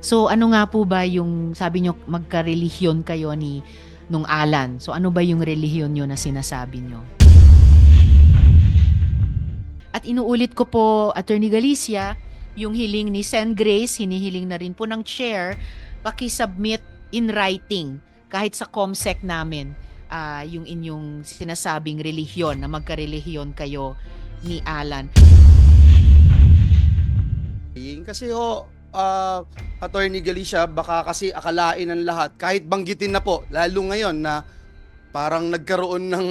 So ano nga po ba yung sabi nyo magka-relihiyon kayo ni nung Alan? So ano ba yung relihiyon nyo na sinasabi nyo? At inuulit ko po, Attorney Galicia, yung hiling ni Sen Grace, hinihiling na rin po ng chair, paki-submit in writing kahit sa COMSEC namin yung inyong sinasabing relihiyon na magka-relihiyon kayo ni Alan. Kasi ho, Attorney Galicia, baka kasi akalain ng lahat, kahit banggitin na po, lalo ngayon na parang nagkaroon ng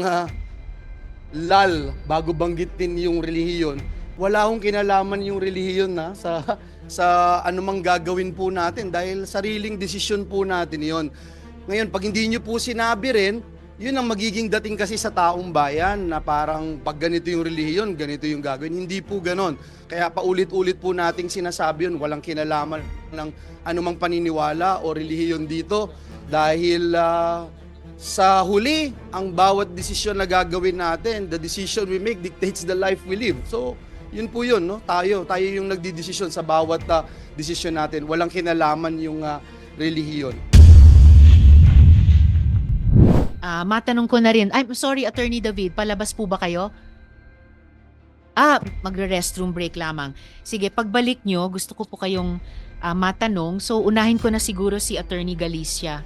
lal bago banggitin yung relihiyon, wala akong kinalaman yung relihiyon na sa anumang gagawin po natin dahil sariling desisyon po natin yon. Ngayon, pag hindi nyo po sinabi rin, yun ang magiging dating kasi sa taong bayan na parang pag ganito yung relihiyon, ganito yung gagawin. Hindi po ganon. Kaya paulit-ulit po nating sinasabi yun, walang kinalaman ng anumang paniniwala o relihiyon dito dahil sa huli, ang bawat desisyon na gagawin natin, the decision we make dictates the life we live. So, yun po yun, no? Tayo yung nagdidesisyon sa bawat desisyon natin. Walang kinalaman yung relihiyon. Matanong ko na rin, I'm sorry Attorney David, palabas po ba kayo? Magre-restroom break lamang. Sige, pagbalik nyo, gusto ko po kayong matanong. So, unahin ko na siguro si Attorney Galicia.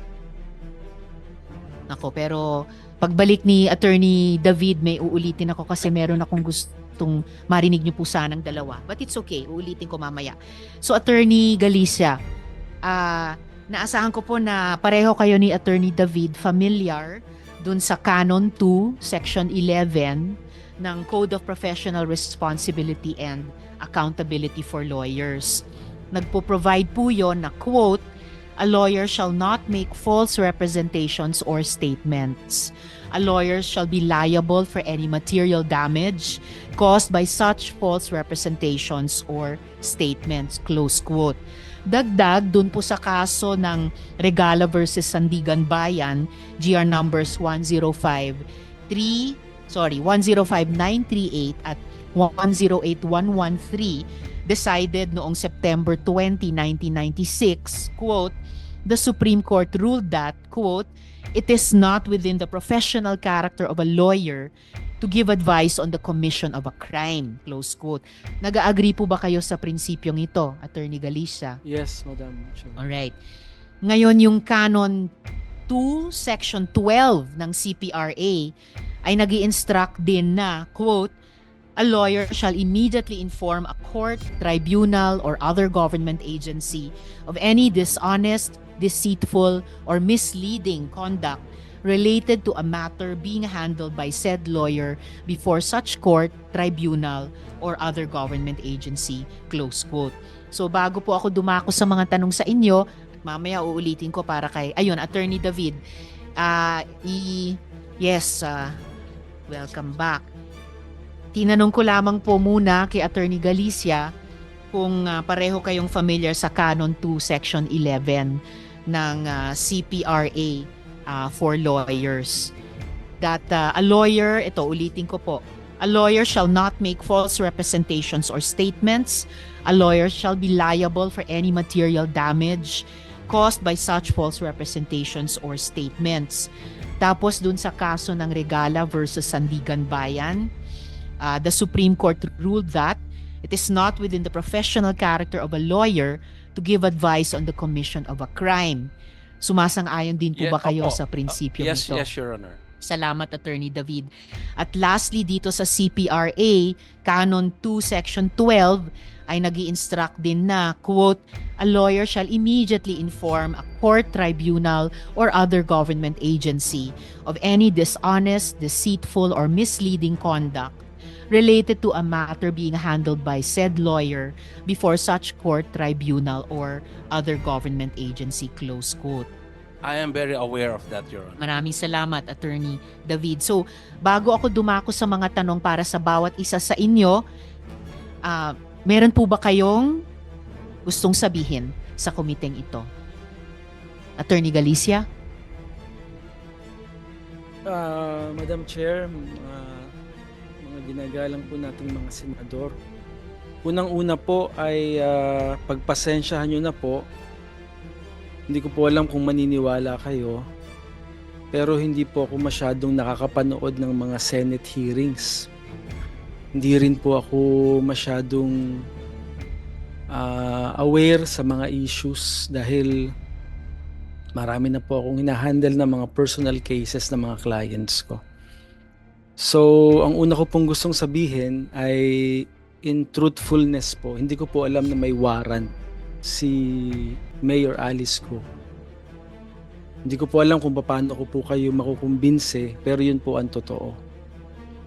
Nako, pero pagbalik ni Attorney David, may uulitin ako kasi meron akong gustong marinig nyo po sanang dalawa. But it's okay, uulitin ko mamaya. So, Attorney Galicia, naasahan ko po na pareho kayo ni Attorney David familiar dun sa Canon 2, Section 11 ng Code of Professional Responsibility and Accountability for Lawyers. Nagpo-provide po yon na, quote, "A lawyer shall not make false representations or statements. A lawyer shall be liable for any material damage caused by such false representations or statements." Close quote. Dagdag dun po sa kaso ng Regala versus Sandigan Bayan, GR numbers 105938 at 108113, decided noong September 20, 1996, quote, "The Supreme Court ruled that, quote, it is not within the professional character of a lawyer to give advice on the commission of a crime," close quote. Nag-agree po ba kayo sa prinsipyong ito, Attorney Galicia? Yes, Madam Chair. Alright. Ngayon, yung Canon 2, Section 12 ng CPRA ay nag-i-instruct din na, quote, "A lawyer shall immediately inform a court, tribunal, or other government agency of any dishonest, deceitful, or misleading conduct related to a matter being handled by said lawyer before such court, tribunal, or other government agency," close quote. So bago po ako dumako sa mga tanong sa inyo, at mamaya uulitin ko para kay, ayun, Attorney David, yes, welcome back. Tinanong ko lamang po muna kay Attorney Galicia kung pareho kayong familiar sa Canon 2 Section 11 ng CPRA for lawyers. That a lawyer, ito ulitin ko po, "A lawyer shall not make false representations or statements. A lawyer shall be liable for any material damage caused by such false representations or statements." Tapos dun sa kaso ng Regala versus Sandigan Bayan, the Supreme Court ruled that it is not within the professional character of a lawyer to give advice on the commission of a crime. Sumasang-ayon din po ba kayo sa prinsipyo Yes, nito? yes, Your Honor. Salamat, Attorney David. At lastly, dito sa CPRA, Canon 2, Section 12, ay nag-i-instruct din na, quote, "A lawyer shall immediately inform a court, tribunal, or other government agency of any dishonest, deceitful, or misleading conduct related to a matter being handled by said lawyer before such court, tribunal, or other government agency," close quote. I am very aware of that, Your Honor. Maraming salamat, Attorney David. So, bago ako dumako sa mga tanong para sa bawat isa sa inyo, meron po ba kayong gustong sabihin sa komiteng ito? Attorney Galicia? Madam Chair, mga ginagalang po nating mga senador. Unang-una po ay pagpasensyahan nyo na po Hindi ko po alam kung maniniwala kayo, pero hindi po ako masyadong nakakapanood ng mga Senate hearings. Hindi rin po ako masyadong aware sa mga issues dahil marami na po akong hinahandle ng mga personal cases ng mga clients ko. So, ang una ko pong gustong sabihin ay in truthfulness po, hindi ko po alam na may warrant si Mayor Alice Go. Hindi ko po alam kung paano ko po kayo makukumbinse, pero yun po ang totoo.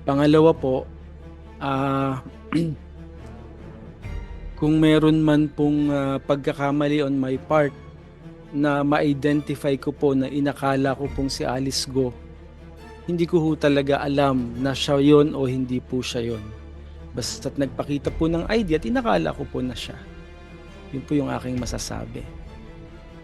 Pangalawa po, kung meron man pong pagkakamali on my part na ma-identify ko po na inakala ko pong si Alice Go, hindi ko ho talaga alam na siya yon o hindi po siya yon. Basta't nagpakita po ng ID at inakala ko po na siya. Yun po yung aking masasabi.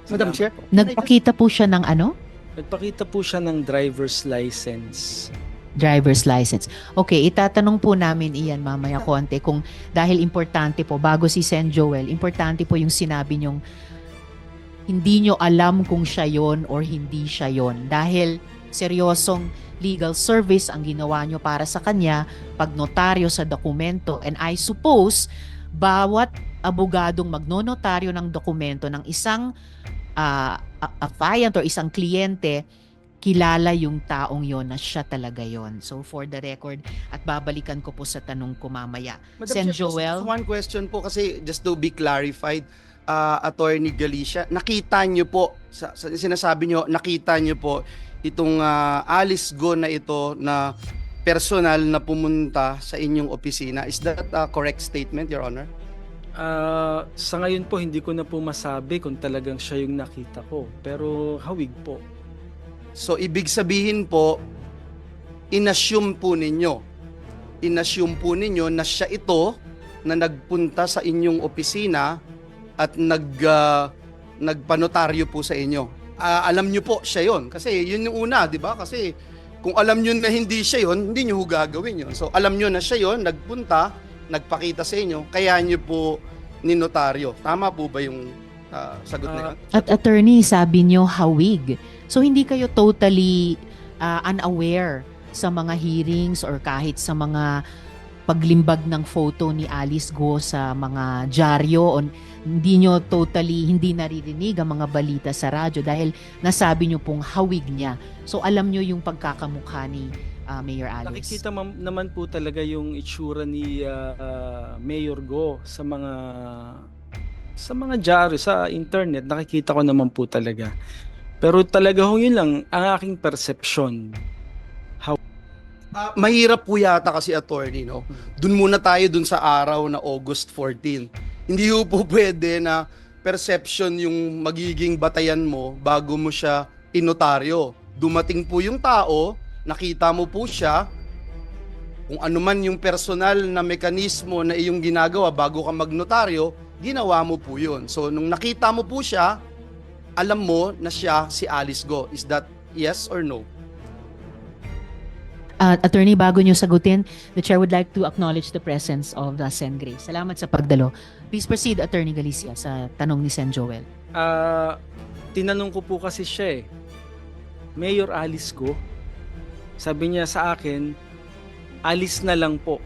Madam Salamat Chair? po. Nagpakita po siya ng ano? Nagpakita po siya ng driver's license. Driver's license. Okay, itatanong po namin iyan mamaya konti kung dahil importante po, bago si Sen Joel, importante po yung sinabi nyong hindi nyo alam kung siya yon or hindi siya yon. Dahil seryosong legal service ang ginawa nyo para sa kanya, pagnotaryo sa dokumento. And I suppose, bawat abogadong magnonotaryo ng dokumento ng isang affiant or isang kliyente, kilala yung taong yon na siya talaga yon. So for the record, at babalikan ko po sa tanong ko mamaya. Madam Sen Chair, Joel? just one question po kasi just to be clarified, Attorney Galicia, nakita nyo po, sinasabi nyo, nakita nyo po itong Alice Go na ito na personal na pumunta sa inyong opisina. Is that a correct statement, Your Honor? Sa ngayon po, hindi ko na po masabi kung talagang siya yung nakita ko. Pero hawig po. So, ibig sabihin po, inassume po ninyo na siya ito na nagpunta sa inyong opisina at nagpanotaryo po sa inyo. Alam nyo po siya yon kasi yun yung una, di ba? Kasi kung alam nyo na hindi siya yon, hindi nyo gagawin yon. So alam nyo na siya yon, nagpunta, nagpakita sa inyo, kaya nyo po ninotaryo. Tama po ba yung sagot na yun? At attorney, sabi nyo hawig. So hindi kayo totally unaware sa mga hearings or kahit sa mga paglimbag ng photo ni Alice Go sa mga dyaryo o hindi nyo totally hindi naririnig ang mga balita sa radyo dahil nasabi nyo pong hawig niya. So alam nyo yung pagkakamukha ni Mayor Alice. Nakikita naman po talaga yung itsura ni Mayor Go sa mga dyaryo, sa internet. Nakikita ko naman po talaga. Pero talaga yun lang ang aking perception. Mahirap po yata kasi, attorney, no? Dun muna tayo dun sa araw na August 14. Hindi po pwede na perception yung magiging batayan mo bago mo siya inotaryo. Dumating po yung tao, nakita mo po siya, kung ano man yung personal na mekanismo na iyong ginagawa bago ka magnotaryo, ginawa mo po yun. So, nung nakita mo po siya, alam mo na siya si Alice Go. Is that yes or no? Attorney, bago nyo sagutin, the Chair would like to acknowledge the presence of the Sen Grace. Salamat sa pagdalo. Please proceed, Attorney Galicia, sa tanong ni Sen Joel. Tinanong ko po kasi siya Mayor Alice Go, sabi niya sa akin, alis na lang po.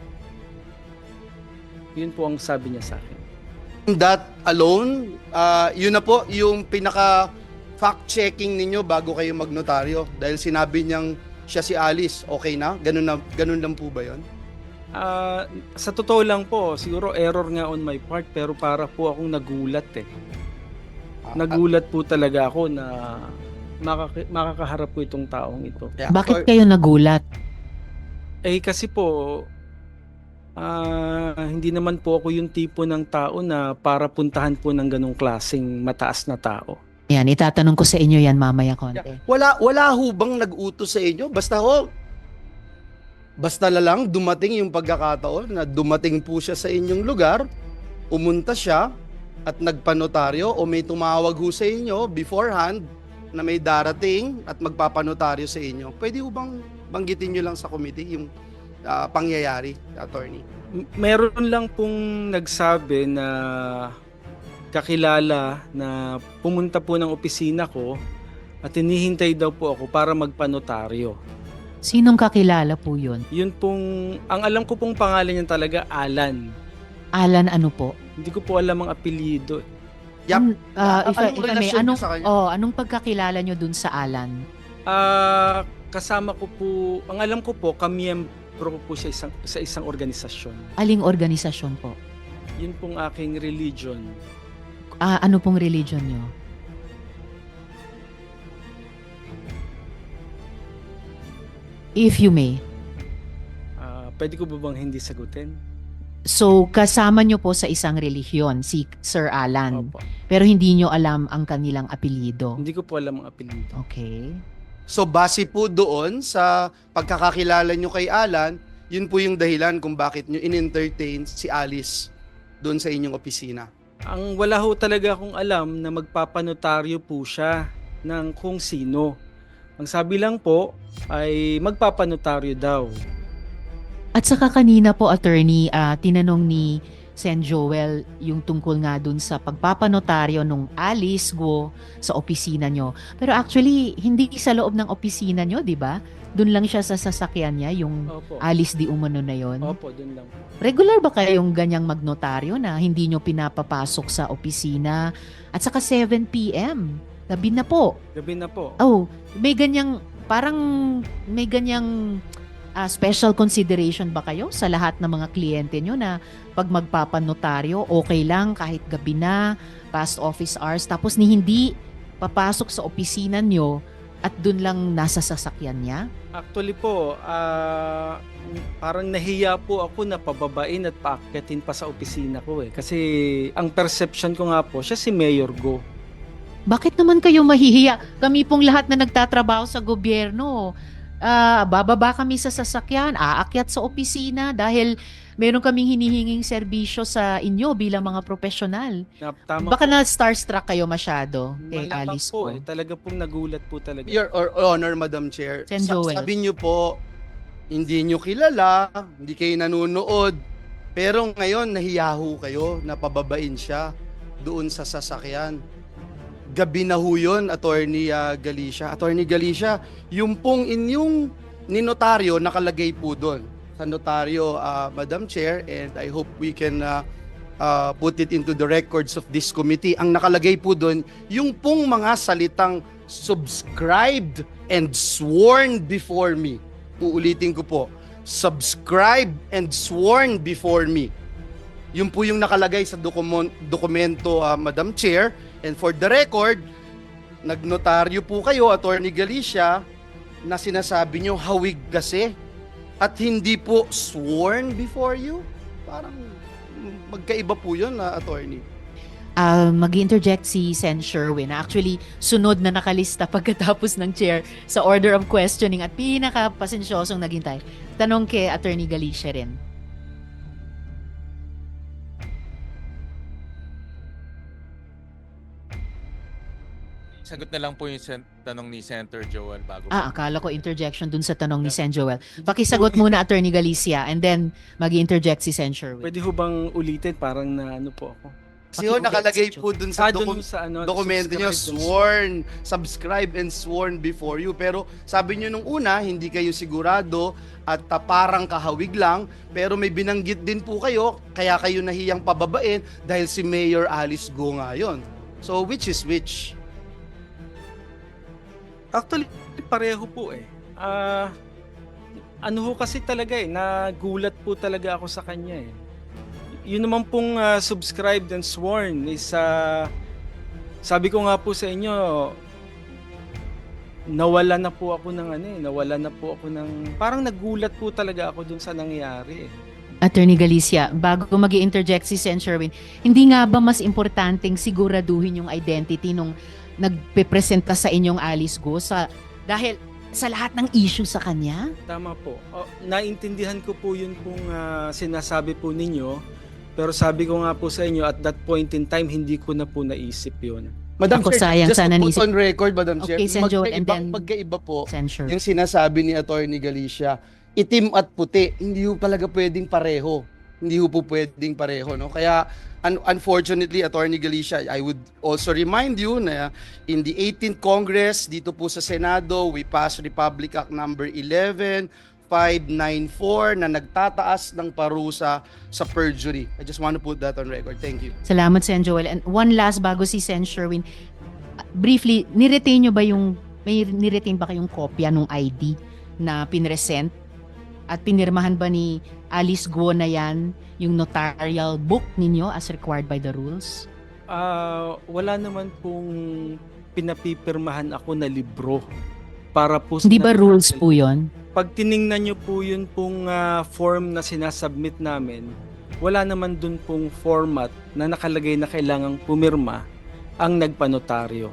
Yun po ang sabi niya sa akin. That alone, yun na po yung pinaka fact-checking ninyo bago kayo magnotaryo. Dahil sinabi niyang siya si Alice, okay na? Ganun lang po ba yun? Sa totoo lang po, siguro error nga on my part, pero para po akong nagulat Nagulat po talaga ako na makakaharap ko itong taong ito. Yeah. Bakit kayo nagulat? Kasi po, hindi naman po ako yung tipo ng tao na para puntahan po ng ganong klaseng mataas na tao. Yan, itatanong ko sa inyo yan mamaya konti. Wala ho bang nag-utos sa inyo? Basta na lang dumating yung pagkakataon na dumating po siya sa inyong lugar, umunta siya at nagpanotaryo o may tumawag ho sa inyo beforehand na may darating at magpapanotaryo sa inyo. Pwede ho bang banggitin nyo lang sa committee yung pangyayari, attorney? Meron lang pong nagsabi na kakilala na pumunta po ng opisina ko at hinihintay daw po ako para magpanotaryo. Sinong kakilala po yun? Yun pong, ang alam ko pong pangalan niya talaga, Alan. Alan ano po? Hindi ko po alam ang apelyido. Yup. If Anong I may, relasyon niyo sa kanya? anong pagkakilala nyo dun sa Alan? Kasama ko po, ang alam ko po, kamiyembro ko po sa isang organisasyon. Aling organisasyon po? Yun pong aking religion. Ano pong religion nyo? If you may. Pwede ko ba bang hindi sagutin? So, kasama nyo po sa isang relihiyon, si Sir Alan. Opo. Pero hindi nyo alam ang kanilang apelyido. Hindi ko po alam ang apelyido. Okay. So base po doon sa pagkakakilala nyo kay Alan, yun po yung dahilan kung bakit nyo in-entertain si Alice doon sa inyong opisina. Ang wala ho talaga akong alam na magpapanotaryo po siya ng kung sino. Ang sabi lang po ay magpapanotaryo daw. At saka kanina po, attorney, tinanong ni Sen Joel yung tungkol nga dun sa pagpapanotaryo nung Alice Go sa opisina nyo. Pero actually, hindi sa loob ng opisina nyo, di ba? Dun lang siya sa sasakyan niya, yung Opo. Alice di umano na yon. Opo, dun lang po. Regular ba kayong ganyang magnotaryo na hindi nyo pinapapasok sa opisina? At saka 7 p.m. Gabi na po. Gabi na po. Oh, may ganyang, parang may ganyang special consideration ba kayo sa lahat ng mga kliyente nyo na pag magpapanotaryo, okay lang kahit gabi na, past office hours, tapos hindi papasok sa opisina nyo at dun lang nasa sasakyan niya? Actually po, parang nahiya po ako na pababain at paakyatin pa sa opisina ko eh. Kasi ang perception ko nga po, siya si Mayor Go. Bakit naman kayo mahihiya? Kami pong lahat na nagtatrabaho sa gobyerno, bababa kami sa sasakyan, aakyat sa opisina dahil meron kaming hinihinging serbisyo sa inyo bilang mga profesional. Na, tama Baka na starstruck kayo masyado kay malamang Alice po po. eh. Talaga pong nagulat po talaga. Your Honor, Madam Chair, Sen Joel. sabi nyo po, hindi nyo kilala, hindi kayo nanonood, pero ngayon nahiyaho kayo na pababain siya doon sa sasakyan. Gabi na ho yun, Attorney Galicia. Attorney Galicia, yung pong inyong ninotaryo nakalagay po doon sa notaryo, Madam Chair, and I hope we can put it into the records of this committee. Ang nakalagay po doon, yung pong mga salitang subscribed and sworn before me. Uulitin ko po, subscribed and sworn before me. Yun po yung nakalagay sa dokumento, Madam Chair. And for the record, nagnotaryo po kayo, Attorney Galicia, na sinasabi nyo hawig kasi at hindi po sworn before you. Parang magkaiba po yun, Attorney. Mag-interject si Sen Sherwin. Actually, sunod na nakalista pagkatapos ng chair sa order of questioning at pinaka-pasensyosong naghintay. Tanong kay Attorney Galicia rin. Sagot na lang po yung tanong ni Senator Joel bago. Akala ko interjection dun sa tanong ni Sen Joel. Pakisagot muna, Attorney Galicia, and then mag-interject si Sen Sherwin. Pwede ho bang ulitin? Parang na ano po ako. Kasi ho, nakalagay po dun sa Doon sa ano, dokumento nyo, subscribe subscribe and sworn before you. Pero sabi nyo nung una, hindi kayo sigurado at parang kahawig lang. Pero may binanggit din po kayo, kaya kayo nahiyang pababain dahil si Mayor Alice Go nga yun. So which is which? Actually, pareho po eh. Ano ho kasi talaga eh, nagulat po talaga ako sa kanya eh. Yun naman pong subscribed and sworn is, sabi ko nga po sa inyo, nawala na po ako ng parang nagulat po talaga ako dun sa nangyari eh. Attorney Galicia, bago mag-interject si Sen Sherwin, hindi nga ba mas importanteng siguraduhin yung identity nung nagpe-presenta sa inyong Alice Go dahil sa lahat ng issue sa kanya? Tama po. Naintindihan ko po yun pong sinasabi po ninyo. Pero sabi ko nga po sa inyo, at that point in time, hindi ko na po naisip yun. Madam Ako, Chair, sayang, just sana to put naisip- on record, Madam Chair, Okay, Sen Joel, and then- magkaiba po Sen Sherwin. yung sinasabi ni Attorney Galicia, itim at puti, hindi ho talaga pwedeng pareho. Hindi ho po pwedeng pareho, no? Kaya unfortunately, Attorney Galicia, I would also remind you na in the 18th Congress dito po sa Senado, we passed Republic Act number 11594 na nagtataas ng parusa sa perjury. I just want to put that on record. Thank you. Salamat, Sen Joel. And one last bago si Sen Sherwin. Briefly, niretain nyo ba may niretain ba kayong kopya ng ID na pinresent? At pinirmahan ba ni Alice Guo na yan yung notarial book ninyo as required by the rules? Wala naman pong pinapipirmahan ako na libro para po Hindi ba rules po yun? Pag tiningnan nyo po yun pong form na sinasubmit namin, wala naman dun pong format na nakalagay na kailangang pumirma ang nagpanotaryo.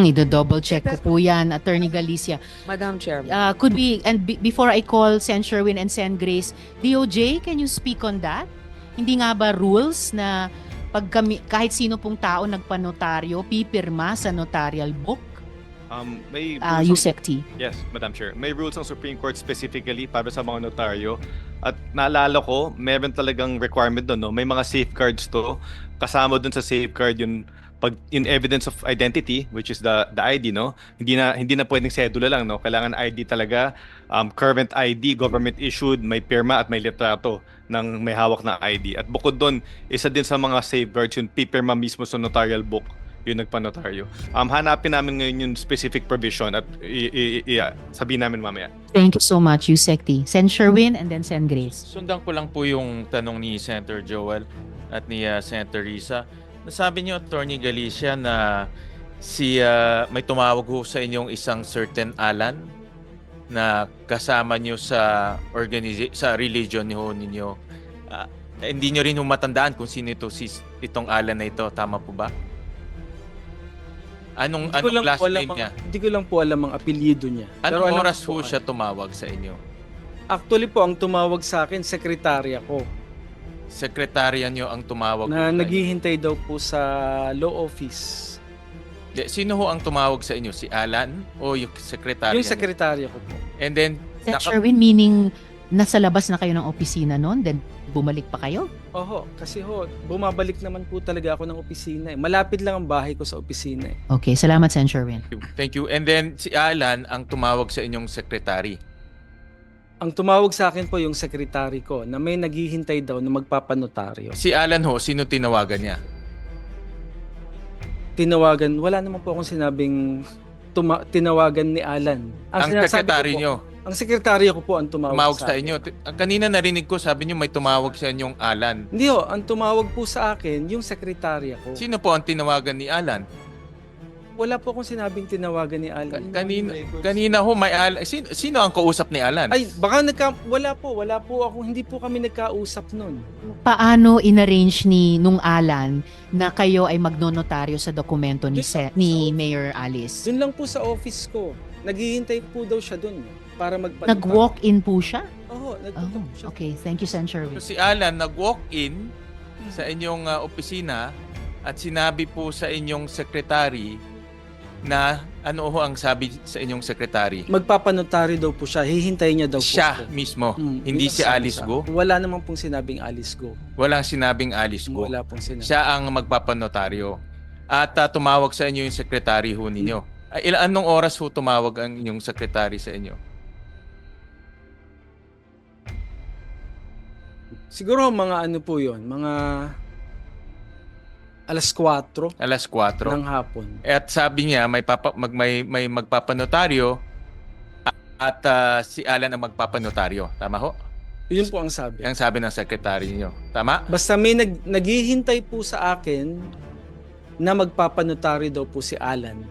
Ido-double check ko po yan, Attorney Galicia. Madam Chairman. Could we, and before I call Sen Sherwin and Sen Grace, DOJ, can you speak on that? Hindi nga ba rules na pag kahit sino pong tao nagpanotaryo, pipirma sa notarial book? May rules Yusek T. Yes, Madam Chair. May rules ng Supreme Court specifically para sa mga notaryo. At naalala ko, meron talagang requirement doon, no? May mga safeguards to. Kasama doon sa safeguard yung pag in evidence of identity, which is the ID, no? Hindi na pwedeng sedula lang, no? Kailangan ID talaga, current ID, government issued, may pirma at may litrato ng may hawak na ID. At bukod doon, isa din sa mga safeguards yung pipirma mismo sa notarial book yung nagpanotaryo. Hanapin namin ngayon yung specific provision at sabihin namin mamaya. Thank you so much, Yusek T. Sen Sherwin and then Sen Grace. Sundan ko lang po yung tanong ni Senator Joel at ni Senator Risa. Nasabi niyo, Attorney Galicia, na may tumawag ho sa inyong isang certain Alan na kasama niyo sa sa religion niyo ninyo. Hindi niyo rin matandaan kung sino itong Alan na ito. Tama po ba? Anong last name niya? Hindi ko lang po alam ang apelyido niya. Anong alam oras ko po siya tumawag sa inyo? Actually po, ang tumawag sa akin, sekretarya ko. Sekretarya niyo ang tumawag Na po sa naghihintay daw po sa law office. inyo? Sino ho ang tumawag sa inyo? Si Alan o yung sekretarya Yung niyo? sekretarya ko po. And then, Sen Sherwin, meaning nasa labas na kayo ng opisina noon, then bumalik pa kayo? Oho, kasi bumabalik naman po talaga ako ng opisina. Malapit lang ang bahay ko sa opisina. Okay, salamat, Sen Sherwin. thank you. And then, si Alan ang tumawag sa inyong sekretary. Ang tumawag sa akin po yung sekretary ko na may naghihintay daw na magpapanotaryo. Si Alan ho, sino tinawagan niya? Tinawagan, wala naman po akong sinabing tinawagan ni Alan. Ang sinasabi sekretary ko po, niyo. Ang sekretaryo ko po ang Tumawag sa akin. inyo. Kanina narinig ko, sabi niyo may tumawag sa inyong Alan. Hindi ho, ang tumawag po sa akin yung sekretarya ko. Sino po ang tinawagan ni Alan? Wala po akong sinabing tinawagan ni Alan. Kanina ho, may Alan. Sino ang kausap ni Alan? Ay, baka wala po ako, hindi po kami nagkausap nun. Paano inarrange nung Alan na kayo ay magnonotaryo sa dokumento ni Mayor Alice? Dun lang po sa office ko. Naghihintay po daw siya dun para Nag-walk-in po siya? Oo, Oh, okay, thank you, Sen Sherwin. So, si Alan nag-walk-in sa inyong opisina at sinabi po sa inyong secretary na ano ho ang sabi sa inyong secretary? Magpapanotary daw po siya. Hihintay niya daw po Siya ako. mismo, Yun hindi ang si sabi Alice sa Go. akin. Wala naman pong sinabing Alice Go. Walang sinabing Alice Go. Wala pong sinabi. Siya ang magpapanotaryo. At tumawag sa inyo yung secretary ho ninyo. Anong oras ho tumawag ang inyong secretary sa inyo? Siguro mga ano po yun, mga alas 4 Alas 4. ng hapon. At sabi niya may magpapanotaryo at si Alan ang magpapanotaryo. Tama ho? Yun po ang sabi. Ang sabi ng secretary niyo. Tama? Basta may naghihintay po sa akin na magpapanotary daw po si Alan.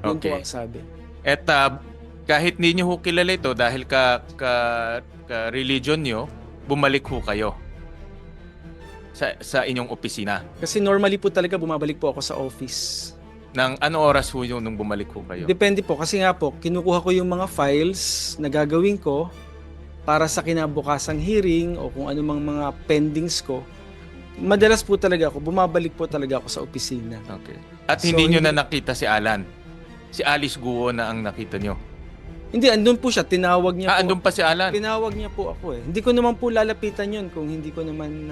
Yun po Okay. ang sabi. At kahit hindi niyo ho kilala ito dahil ka religion niyo, bumalik ho kayo sa inyong opisina. Kasi normally po talaga bumabalik po ako sa office. Nang ano oras ho yung nung bumalik ho kayo? Depende po kasi nga po, kinukuha ko yung mga files na gagawin ko para sa kinabukasang hearing o kung anumang mga pendings ko. Madalas po talaga ako, bumabalik po talaga ako sa opisina. Okay. At So, hindi niyo hindi- na nakita si Alan. Si Alice Guo na ang nakita niyo. Hindi, andun po siya. Tinawag niya po. Andun pa si Alan. Tinawag niya po ako eh. Hindi ko naman po lalapitan yun kung hindi ko naman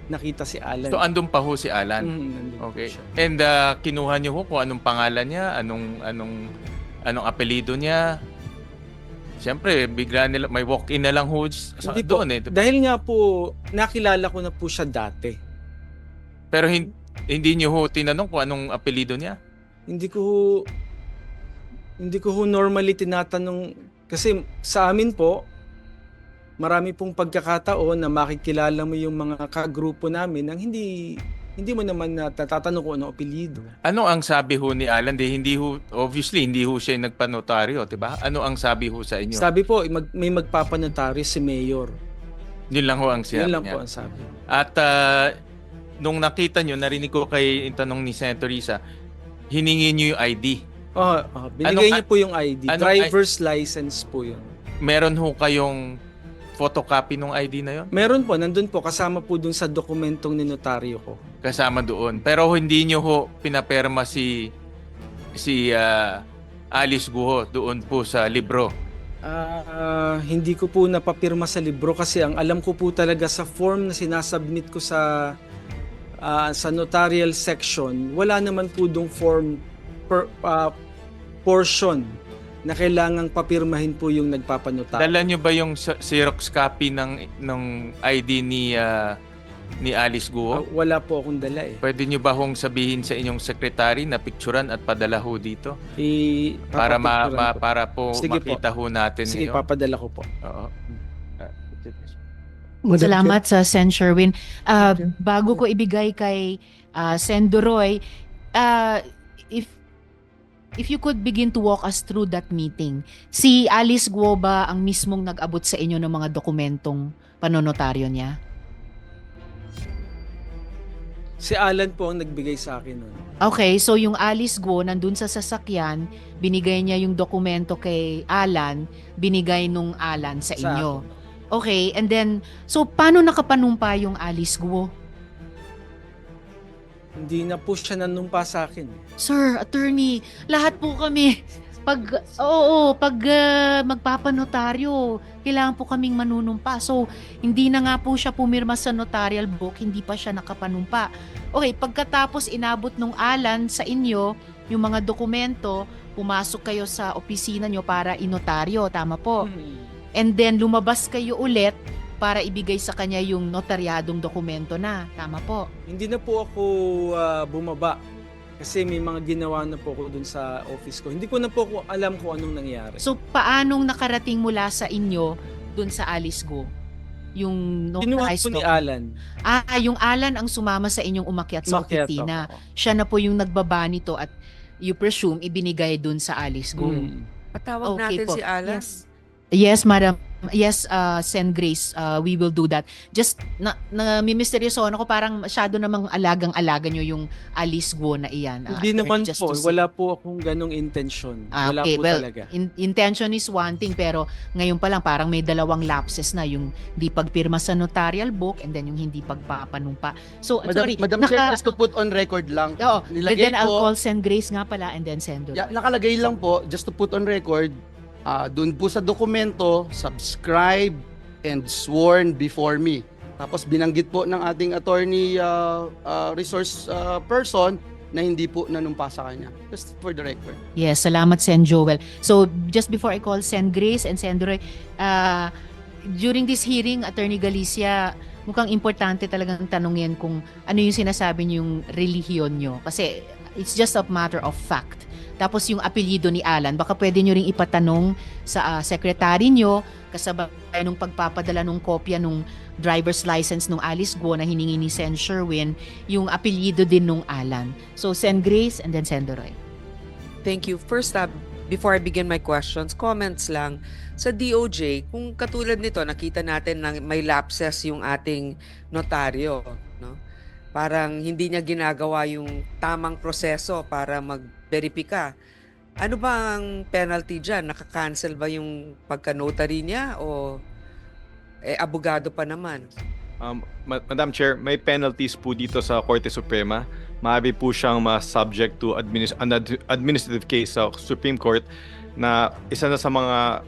nakita si Alan. So andun pa ho si Alan. Nandun po Okay. siya. And kinuha niyo ho kung anong pangalan niya, anong apelyido niya. Siyempre, bigla nila may walk-in na lang ho Hindi po. doon eh. Dahil nga po, nakilala ko na po siya dati. Pero hindi niyo ho tinanong kung anong apelyido niya. Hindi ko normally tinatanong kasi sa amin po marami pong pagkakataon na makikilala mo yung mga kagrupo namin nang hindi mo naman natatanong kung anong apelyido. Ano ang sabi ho ni Alan? Obviously, hindi ho siya yung nagpanotaryo, di ba? Ano ang sabi ho sa inyo? Sabi po may magpapanotaryo si Mayor. Yun lang ho ang Yun siya. lang po ang sabi. At nung nakita nyo, narinig ko kay yung tanong ni Senator Risa, hiningi nyo yung ID. Binigay niya po yung ID. anong Driver's license po yun. Meron ho kayong photocopy ng ID na yon? Meron po, nandun po, kasama po dun sa dokumentong ninotaryo ko. Kasama doon. Pero hindi nyo ho pinaperma si Alice Guo doon po sa libro. Hindi ko po napapirma sa libro kasi ang alam ko po talaga sa form na sinasubmit ko sa notarial section, wala naman po dong form portion na kailangang papirmahin po yung nagpapanotaryo. Dala nyo ba yung Xerox copy ng ID ni Alice Guo? Wala po akong dala eh. Pwede nyo ba hong sabihin sa inyong secretary na picturean at padala ho dito? Para Papapicturean ko. para po Sige po. makita ho natin Sige, ngayon. papadala ko po. Oo. Salamat sa Sen. Sherwin. Bago ko ibigay kay Sen. Duroy, if you could begin to walk us through that meeting. Si Alice Guo ba ang mismong nag-abot sa inyo ng mga dokumentong panonotaryo niya? Si Alan po ang nagbigay sa akin nun. Okay, so yung Alice Guo nandun sa sasakyan, binigay niya yung dokumento kay Alan, binigay nung Alan sa inyo. Okay, and then, so paano nakapanumpa yung Alice Guo? Hindi na po siya nanumpa sa akin. Sir, attorney, lahat po kami, pag magpapanotaryo, kailangan po kaming manunumpa. So, hindi na nga po siya pumirma sa notarial book, hindi pa siya nakapanumpa. Okay, pagkatapos inabot nung Alan sa inyo, yung mga dokumento, pumasok kayo sa opisina nyo para inotaryo, tama po? And then, lumabas kayo ulit para ibigay sa kanya yung notaryadong dokumento na, tama po? Hindi na po ako bumaba kasi may mga ginawa na po ako dun sa office ko. Hindi ko na po alam kung anong nangyari. So, paanong nakarating mula sa inyo dun sa Alice Guo? Yung Kinuha notarized po ni document? Alan. Yung Alan ang sumama sa inyong umakyat sa Umakyat opisina. ako. Siya na po yung nagbaba nito at you presume ibinigay dun sa Alice Guo. Patawag Okay natin po. si Alan. Yes, madam. Yes, Sen. Grace, we will do that. Just, nami-misteryoso ako, parang masyado namang alagang-alaga nyo yung Alice Guo na iyan. Hindi naman just po. to see. Wala po akong ganong intention. Wala Okay, po well, talaga. intention is one thing, pero ngayon pa lang parang may dalawang lapses na, yung di pagpirma sa notarial book and then yung hindi pagpapanumpa. So, sorry. Madam Chair, just to put on record lang. Oo, Nilagay then I'll po- call Sen. Grace nga pala and then Sen. Duroy. Yeah, nakalagay lang po, just to put on record, doon po sa dokumento, subscribe and sworn before me. Tapos binanggit po ng ating attorney resource person na hindi po nanumpa sa kanya. Just for the record. Yes, salamat Sen. Joel. So, just before I call Sen. Grace and Sen. Duroy, during this hearing, Attorney Galicia, mukhang importante talagang tanungin kung ano yung sinasabi niyong relihiyon nyo. Kasi it's just a matter of fact. Tapos yung apelyido ni Alan, baka pwede nyo ring ipatanong sa secretary nyo kasabay nung pagpapadala nung kopya nung driver's license nung Alice Guo na hiningi ni Sen. Sherwin, yung apelyido din nung Alan. So, Sen. Grace and then Sen. Duroy. Thank you. First up, before I begin my questions, comments lang. Sa DOJ, kung katulad nito, nakita natin na may lapses yung ating notaryo, no? Parang hindi niya ginagawa yung tamang proseso para mag-verify. Ano ba ang penalty dyan? Nakaka-cancel ba yung pagka-notary niya o abogado pa naman? Madam Chair, may penalties po dito sa Korte Suprema. Maaari po siyang ma-subject to an administrative case sa Supreme Court na isa na sa mga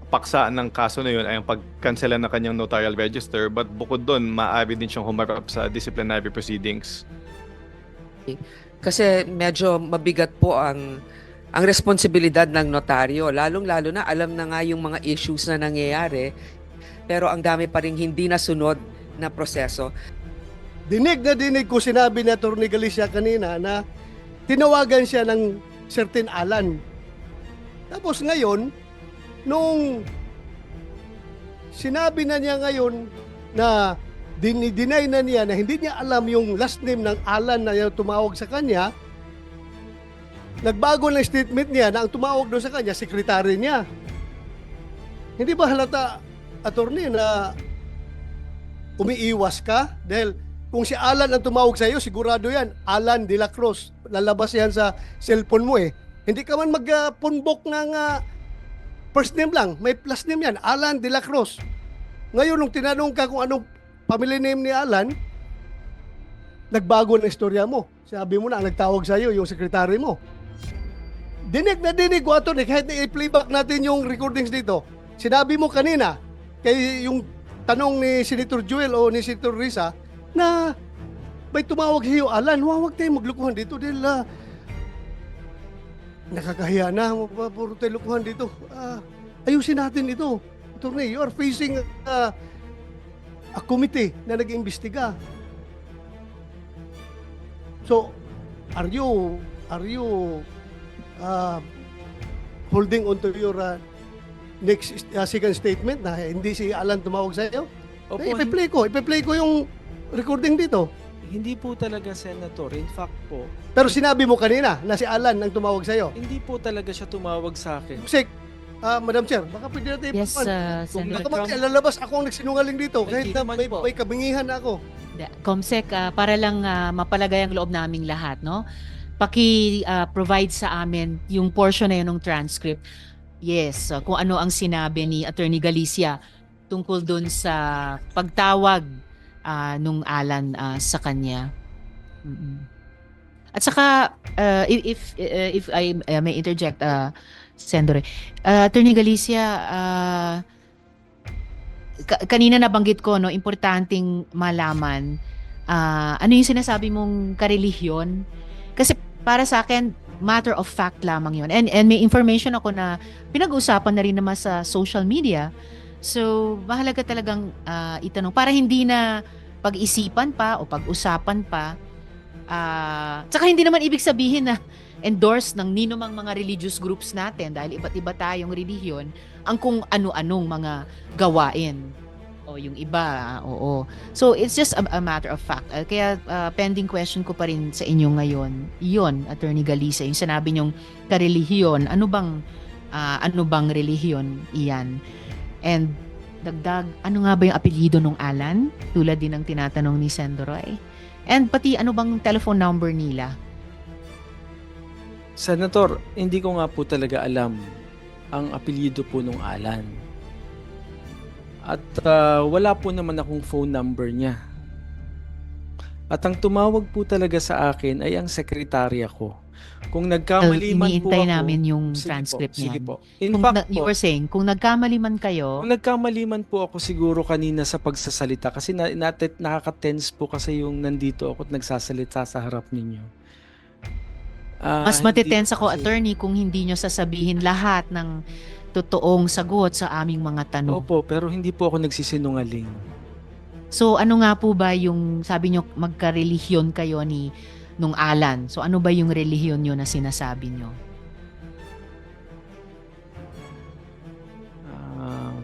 paksa ng kaso na yun ay ang pagkansela ng kanyang notarial register, but bukod doon, maaari din siyang humarap sa disciplinary proceedings. Kasi medyo mabigat po ang responsibilidad ng notaryo, lalong-lalo na alam na nga yung mga issues na nangyayari, pero ang dami pa rin hindi nasunod na proseso. Dinig na dinig ko sinabi ni Atty. Galicia kanina na tinawagan siya ng certain Alan. Tapos ngayon, nung sinabi na niya ngayon na dinay na niya na hindi niya alam yung last name ng Alan na yung tumawag sa kanya, nagbago ng statement niya na ang tumawag doon sa kanya, sekretary niya. Hindi ba halata, attorney, na umiiwas ka? Dahil kung si Alan ang tumawag sa iyo, sigurado yan, Alan de la Cruz. Lalabas yan sa cellphone mo eh. Hindi ka man magpunbok ng first name lang, may last name yan, Alan de la Cruz. Ngayon, nung tinanong ka kung anong family name ni Alan, nagbago na istorya mo. Sabi mo na, ang nagtawag sa iyo, yung sekretary mo. Dinig na dinig ko, attorney, kahit i-playback natin yung recordings dito. Sinabi mo kanina, kay yung tanong ni Senator Joel o ni Senator Risa, na may tumawag sa iyo, Alan, huwag tayong maglukuhan dito dahil nakakahiya na, puro tayo lukuhan dito. Ayusin natin ito. Attorney, you are facing a committee na nag-iimbestiga. So, are you holding on to your next second statement na hindi si Alan tumawag sa iyo? Opo, Ipe-play ko yung recording dito. hindi po talaga, Senator. In fact po, Pero sinabi mo kanina na si Alan ang tumawag sa iyo. hindi po talaga siya tumawag sa akin. Sek, Madam Chair, baka pwede natin Yes, Kung Senator. baka lalabas ako ang nagsinungaling dito kahit Hindi na naman may, po. may kabingihan ako. Comsec, para lang mapalagay ang loob naming lahat, no? Paki-provide sa amin yung portion na yun ng transcript. Yes, kung ano ang sinabi ni Attorney Galicia tungkol dun sa pagtawag nung Alan sa kanya. Mm-mm. At saka, if I may interject, Sendore, Attorney Galicia, kanina nabanggit ko, no, importanteng malaman ano yung sinasabi mong karelihiyon. Kasi para sa akin, matter of fact lamang yun. And may information ako na pinag-uusapan na rin naman sa social media. So, mahalaga talagang itanong para hindi na pag-isipan pa o pag-usapan pa. Tsaka hindi naman ibig sabihin na endorse ng ninumang mga religious groups natin dahil iba't iba tayong relihiyon ang kung ano-anong mga gawain. O yung iba, oo. So, it's just a matter of fact. Kaya pending question ko pa rin sa inyo ngayon. Iyon, Attorney Galicia, yung sinabi nyong karelihiyon, ano bang relihiyon iyan? And dagdag, ano nga ba yung apelyido ng Alan? Tulad din ng tinatanong ni Sendoroy. And pati ano bang telephone number nila? Senator, hindi ko nga po talaga alam ang apelyido po nung Alan. At wala po naman akong phone number niya. At ang tumawag po talaga sa akin ay ang sekretarya ko. Kung nagkamali man po Iniintay ako, namin yung sige transcript po, sige niyan. po. In Kung fact you po, were saying, kung nagkamali man kayo, kung nagkamali man po ako siguro kanina sa pagsasalita kasi nakaka-tense po kasi yung nandito ako at nagsasalita sa harap ninyo. mas Hindi matitense po ako, kasi- attorney, kung hindi nyo sasabihin lahat ng totoong sagot sa aming mga tanong. Opo, pero hindi po ako nagsisinungaling. So ano nga po ba yung, sabi nyo magka-relihiyon kayo ni nung Alan. So ano ba yung relihiyon nyo na sinasabi nyo? Ah,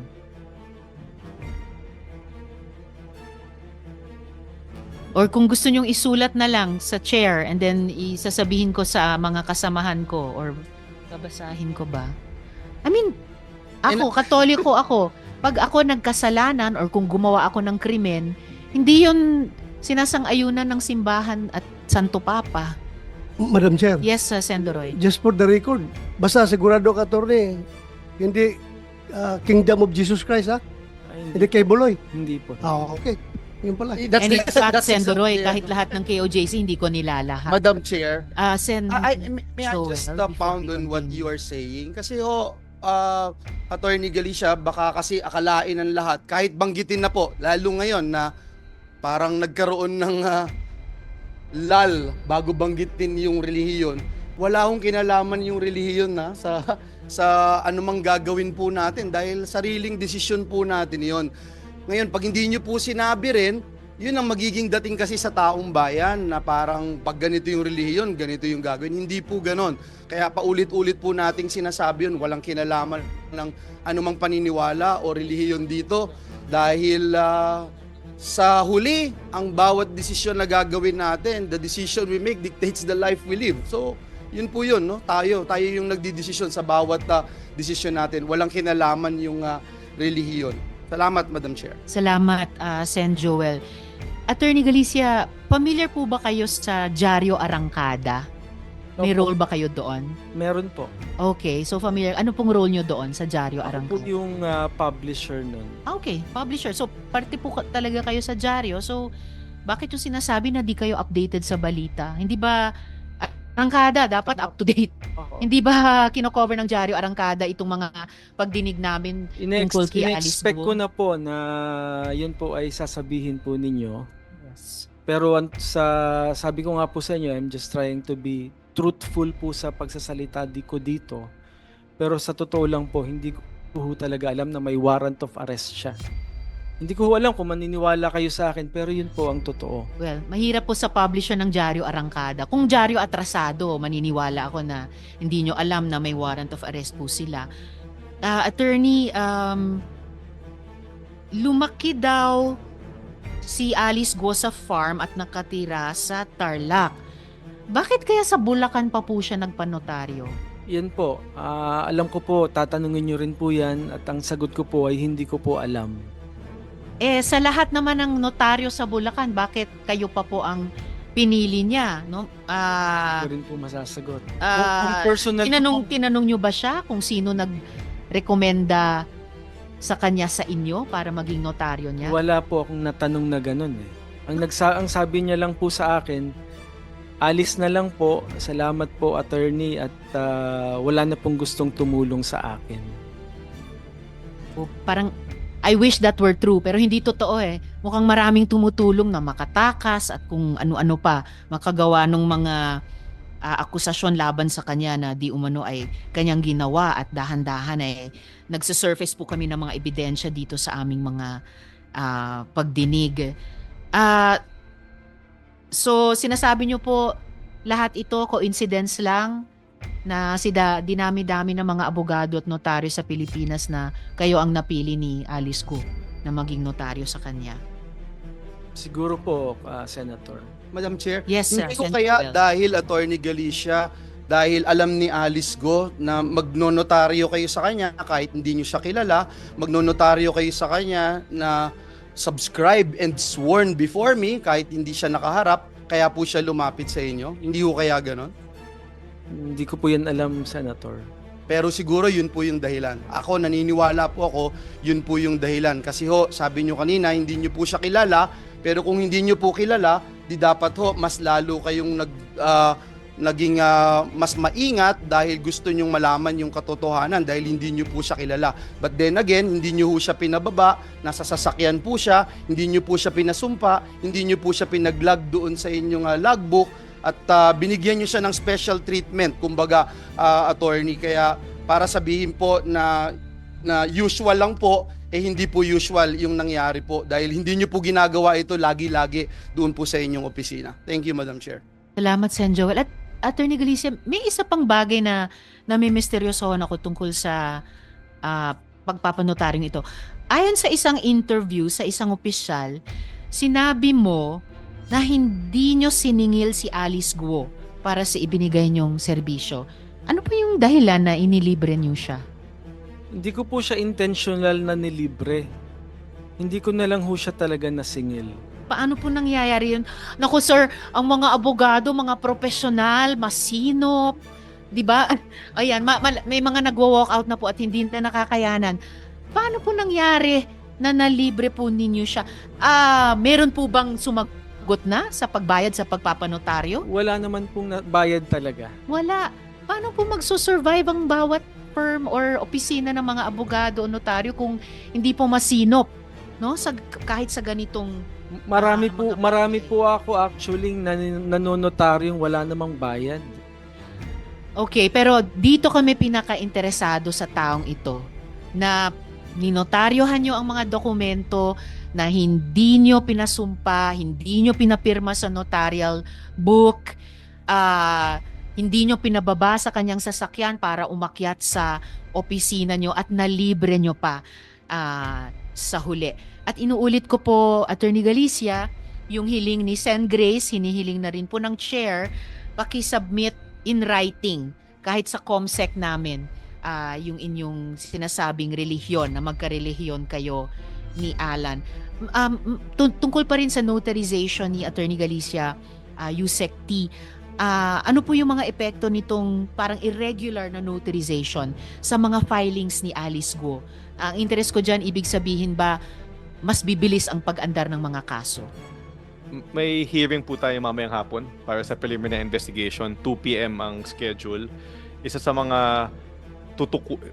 Or kung gusto nyong isulat na lang sa chair and then isasabihin ko sa mga kasamahan ko or babasahin ko ba? I mean, ako, katoliko ako. Pag ako nagkasalanan or kung gumawa ako ng krimen, hindi yun sinasang-ayunan ng simbahan at Santo Papa. Madam Chair, Yes, Sendoroy. just for the record, basta sigurado ka, attorney, hindi Kingdom of Jesus Christ, ha? ay, Hindi kay Buloy. hindi po. Okay. Yun pala. That's And in fact, that's Sen. Roy, exactly- kahit lahat ng KOJC, hindi ko nilalahat. Madam Chair, Sen. may I Joel, just before pound we on what continue. you are saying? Kasi Attorney Galicia, baka kasi akalain ng lahat, kahit banggitin na po, lalo ngayon na parang nagkaroon ng lal bago banggitin yung relihiyon, wala akong kinalaman yung relihiyon na sa anumang gagawin po natin dahil sariling desisyon po natin yon. Ngayon, pag hindi nyo po sinabi rin, yun ang magiging dating kasi sa taong bayan na parang pag ganito yung relihiyon, ganito yung gagawin. Hindi po ganon. Kaya paulit-ulit po nating sinasabi yun, walang kinalaman ng anumang paniniwala o relihiyon dito dahil sa huli, ang bawat desisyon na gagawin natin, the decision we make dictates the life we live. So, yun po yun, no? Tayo yung nagdidesisyon sa bawat desisyon natin. Walang kinalaman yung relihiyon. Salamat, Madam Chair. Salamat, Sen. Joel. Attorney Galicia, familiar po ba kayo sa Diaryo Arangkada? May Opo. role ba kayo doon? Meron po. Okay, so familiar. Ano pong role nyo doon sa Diaryo Ako po Arangkada? yung publisher nun. Okay, publisher. So, parte po talaga kayo sa Diaryo. So, bakit yung sinasabi na di kayo updated sa balita? Hindi ba Arangkada dapat up to date? Hindi ba kino-cover ng Diaryo Arangkada itong mga pagdinig namin tungkol kay Alice In-expect Guo? ko na po na yun po ay sasabihin po ninyo. Pero sabi ko nga po sa inyo, I'm just trying to be truthful po sa pagsasalita ko dito. Pero sa totoo lang po, hindi ko po talaga alam na may warrant of arrest siya. Hindi ko alam kung maniniwala kayo sa akin, pero yun po ang totoo. Well, mahirap po sa publisher ng Diaryo Arangkada. Kung Diaryo Atrasado, maniniwala ako na hindi nyo alam na may warrant of arrest po sila. Attorney, lumaki daw si Alice Guo sa farm at nakatira sa Tarlac. Bakit kaya sa Bulacan pa po siya nagpanotaryo? Yan po. Alam ko po, tatanungin nyo rin po yan at ang sagot ko po ay hindi ko po alam. Sa lahat naman ng notaryo sa Bulacan, bakit kayo pa po ang pinili niya? No? Hindi ko rin po masasagot. Kung Ah, personal tinanong nyo ba siya kung sino nag-rekomenda sa kanya sa inyo para maging notaryo niya? wala po akong natanong na ganun eh. Ang sabi niya lang po sa akin, alis na lang po, salamat po attorney at wala na pong gustong tumulong sa akin. O, parang, I wish that were true, pero hindi totoo eh. Mukhang maraming tumutulong na makatakas at kung ano-ano pa, makagawa ng mga akusasyon laban sa kanya na di umano ay kanyang ginawa at dahan-dahan ay nagsisurface po kami ng mga ebidensya dito sa aming mga pagdinig. So, sinasabi niyo po lahat ito coincidence lang na dinami-dami ng mga abogado at notaryo sa Pilipinas na kayo ang napili ni Alice Guo na maging notaryo sa kanya. Siguro po, Senator. Madam Chair, Yes, sir. hindi ko Sen. kaya Joel. dahil Attorney Galicia, dahil alam ni Alice Guo na magnonotaryo kayo sa kanya kahit hindi nyo siya kilala, magnonotaryo kayo sa kanya na subscribe and sworn before me kahit hindi siya nakaharap, kaya po siya lumapit sa inyo? Hindi ko kaya ganon? Hindi ko po yan alam, Senator. Pero siguro yun po yung dahilan. Ako, naniniwala po ako, yun po yung dahilan. Kasi sabi nyo kanina, hindi nyo po siya kilala, pero kung hindi nyo po kilala, di dapat mas lalo kayong naging mas maingat dahil gusto nyong malaman yung katotohanan dahil hindi nyo po siya kilala. But then again, hindi nyo po siya pinababa, nasa sasakyan po siya, hindi nyo po siya pinasumpa, hindi nyo po siya pinaglag doon sa inyong logbook, at binigyan nyo siya ng special treatment, kumbaga, attorney. Kaya para sabihin po na usual lang po, hindi po usual yung nangyari po dahil hindi nyo po ginagawa ito lagi-lagi doon po sa inyong opisina. Thank you, Madam Chair. Salamat, Sen. Joel. At Attorney Galicia, may isa pang bagay na may misteryosohan ako tungkol sa pagpapanotaryong ito. Ayon sa isang interview sa isang opisyal, sinabi mo na hindi nyo siningil si Alice Guo para sa ibinigay nyong serbisyo. Ano po yung dahilan na inilibre nyo siya? Hindi ko po siya intentional na nilibre. Hindi ko na lang ho siya talaga nasingil. Paano po nangyayari yun? Naku sir, ang mga abogado, mga profesional, masinop, di ba? Ayan, may mga nagwo-walk out na po at hindi na nakakayanan. Paano po nangyari na nalibre po ninyo siya. Meron po bang sumagot na sa pagbayad sa pagpapanotaryo? Wala naman pong bayad talaga. Wala. Paano po magsusurvive ang bawat firm or opisina ng mga abogado o notaryo kung hindi po masinop, no? Kahit sa ganitong Marami po ako actually nanonotaryong wala namang bayad. Okay, pero dito kami pinaka-interesado sa taong ito na ninotaryohan nyo ang mga dokumento na hindi nyo pinasumpa, hindi nyo pinapirma sa notarial book, hindi nyo pinababa sa kanyang sasakyan para umakyat sa opisina nyo at nalibre nyo pa sa huli. At inuulit ko po, Attorney Galicia, yung hiling ni Sen. Grace, hinihiling na rin po ng chair, paki-submit in writing kahit sa COMSEC namin yung inyong sinasabing relihiyon na magkarelihiyon kayo ni Alan. Tungkol pa rin sa notarization ni Attorney Galicia, Yusek T, ano po yung mga epekto nitong parang irregular na notarization sa mga filings ni Alice Guo? Ang interest ko dyan, ibig sabihin ba mas bibilis ang pag-andar ng mga kaso? May hearing po tayo mamayang hapon para sa preliminary investigation. 2 p.m. ang schedule. Isa sa mga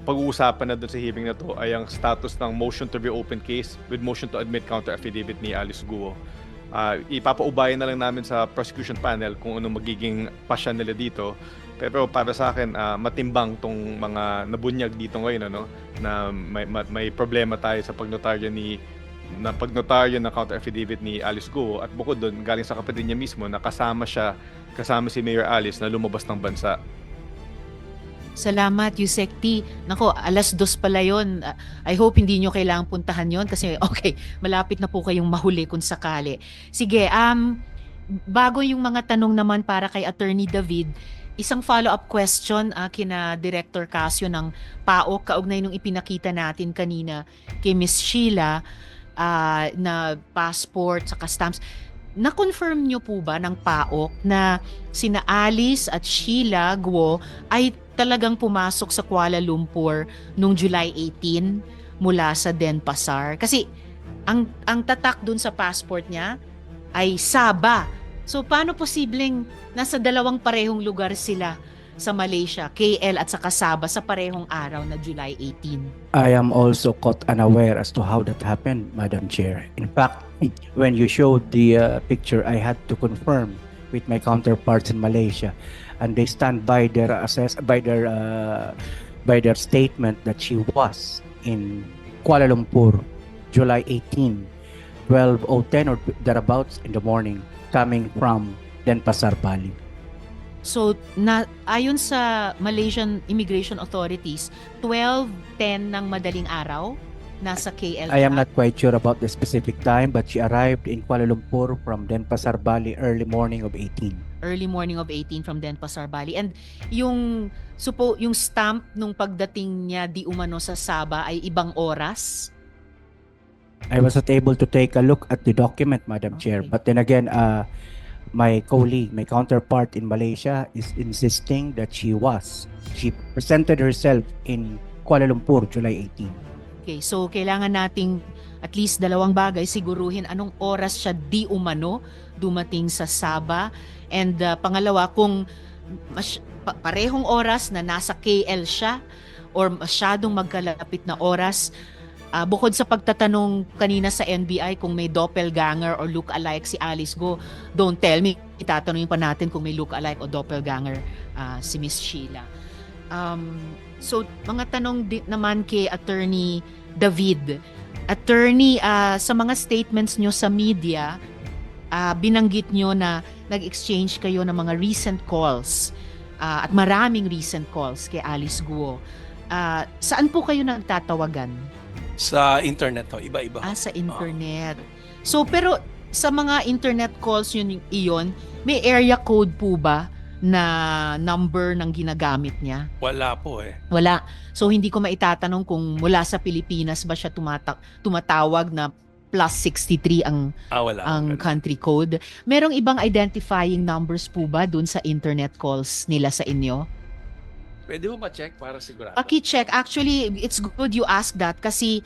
pag-uusapan na doon sa hearing na to ay ang status ng motion to reopen case with motion to admit counter affidavit ni Alice Guo. Ipapaubayan na lang namin sa prosecution panel kung anong magiging pasya nila dito. Pero para sa akin, matimbang tong mga nabunyag dito ngayon, ano, na may problema tayo sa pagnotaryo ng counter affidavit ni Alice Guo, at bukod doon galing sa kapatid niya mismo na kasama si Mayor Alice na lumabas ng bansa. Salamat, Yusek T. Nako, 2:00 pala yun. I hope hindi nyo kailangang puntahan yon kasi okay, malapit na po kayong mahuli kung sakali. Sige, bago yung mga tanong naman para kay Attorney David, isang follow-up question kina Director Casio ng PAOK, kaugnay nung ipinakita natin kanina kay Miss Sheila, na passport saka stamps. Na-confirm nyo po ba ng PAOK na sina Alice at Sheila Guo ay talagang pumasok sa Kuala Lumpur noong July 18 mula sa Denpasar? Kasi ang tatak dun sa passport niya ay Sabah. So paano posibleng nasa dalawang parehong lugar sila sa Malaysia, KL at saka Sabah, sa parehong araw na July 18? I am also caught unaware as to how that happened, Madam Chair. In fact, when you showed the picture, I had to confirm with my counterparts in Malaysia, and they stand by their statement that she was in Kuala Lumpur, July 18, 12:10 or thereabouts in the morning, coming from Denpasar, Bali. So, ayon sa Malaysian Immigration Authorities, 12:10 ng madaling araw, nasa KL I am siya. not quite sure about the specific time, but she arrived in Kuala Lumpur from Denpasar, Bali early morning of 18. Early morning of 18 from Denpasar, Bali. And yung stamp nung pagdating niya di umano sa Sabah ay ibang oras? I was not able to take a look at the document, Madam Chair. Okay. But then again, my colleague, my counterpart in Malaysia is insisting that she presented herself in Kuala Lumpur, July 18. Okay, so kailangan nating at least dalawang bagay, siguruhin anong oras siya di umano dumating sa Sabah. And pangalawa, kung parehong oras na nasa KL siya or masyadong magkalapit na oras, bukod sa pagtatanong kanina sa NBI kung may doppelganger or look-alike si Alice Guo, don't tell me, itatanungin pa natin kung may look-alike o doppelganger si Miss Sheila. So, mga tanong naman kay Attorney David. Attorney, sa mga statements nyo sa media, binanggit nyo na nag-exchange kayo ng mga recent calls at maraming recent calls kay Alice Guo. Saan po kayo nagtatawagan? Sa internet to, iba-iba. Sa internet. So, pero sa mga internet calls iyon, may area code po ba na number ng ginagamit niya? Wala po eh. Wala. So, hindi ko maitatanong kung mula sa Pilipinas ba siya tumatawag na +63 Wala. ang country code. Merong ibang identifying numbers po ba dun sa internet calls nila sa inyo? Pwede mo ma-check para sigurado. Paki-check. Actually, it's good you ask that kasi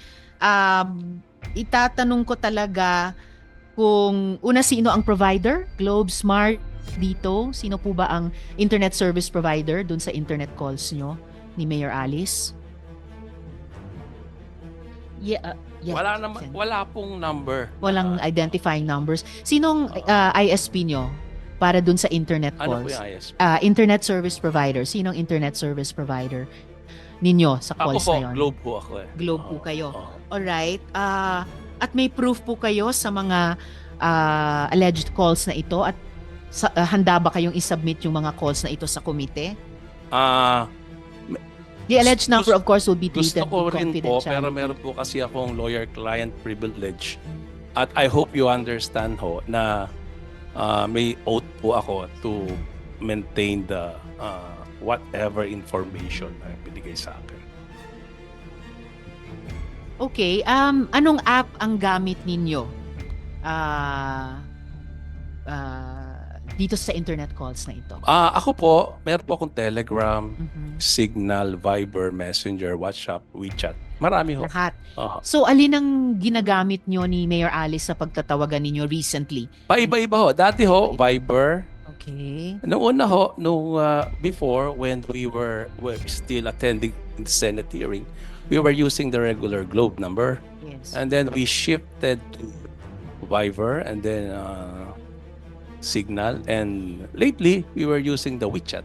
itatanong ko talaga kung una sino ang provider? Globe Smart dito? Sino po ba ang internet service provider dun sa internet calls nyo ni Mayor Alice? Yeah, Wala naman, Sen. wala pong number. Walang identifying numbers. Sinong ISP nyo para dun sa internet Ano po calls? yung ISP? Internet service provider. Sinong internet service provider ninyo sa Ako calls po, na yun? Globe po ako eh. Globe po kayo. Oo. Alright. At may proof po kayo sa mga alleged calls na ito at handa ba kayong isubmit yung mga calls na ito sa komite? Ah, The alleged number, of course, will be gusto treated ko with rin po, pero confidentiality. meron po kasi akong lawyer-client privilege. At I hope you understand ho na may oath po ako to maintain the whatever information na binigay sa akin. Okay. Anong app ang gamit ninyo dito sa internet calls na ito? Ako po, meron po akong Telegram, Mhm. Signal, Viber, Messenger, WhatsApp, WeChat. Marami ho. Lahat. Aha. So, alin ang ginagamit nyo ni Mayor Alice sa pagtatawagan ninyo recently? Paiba-iba ho. Dati ho, Viber. Okay. Noong una ho, before when we were still attending the Senate hearing, we were using the regular Globe number. Yes. And then we shifted to Viber and then Signal. And lately, we were using the WeChat.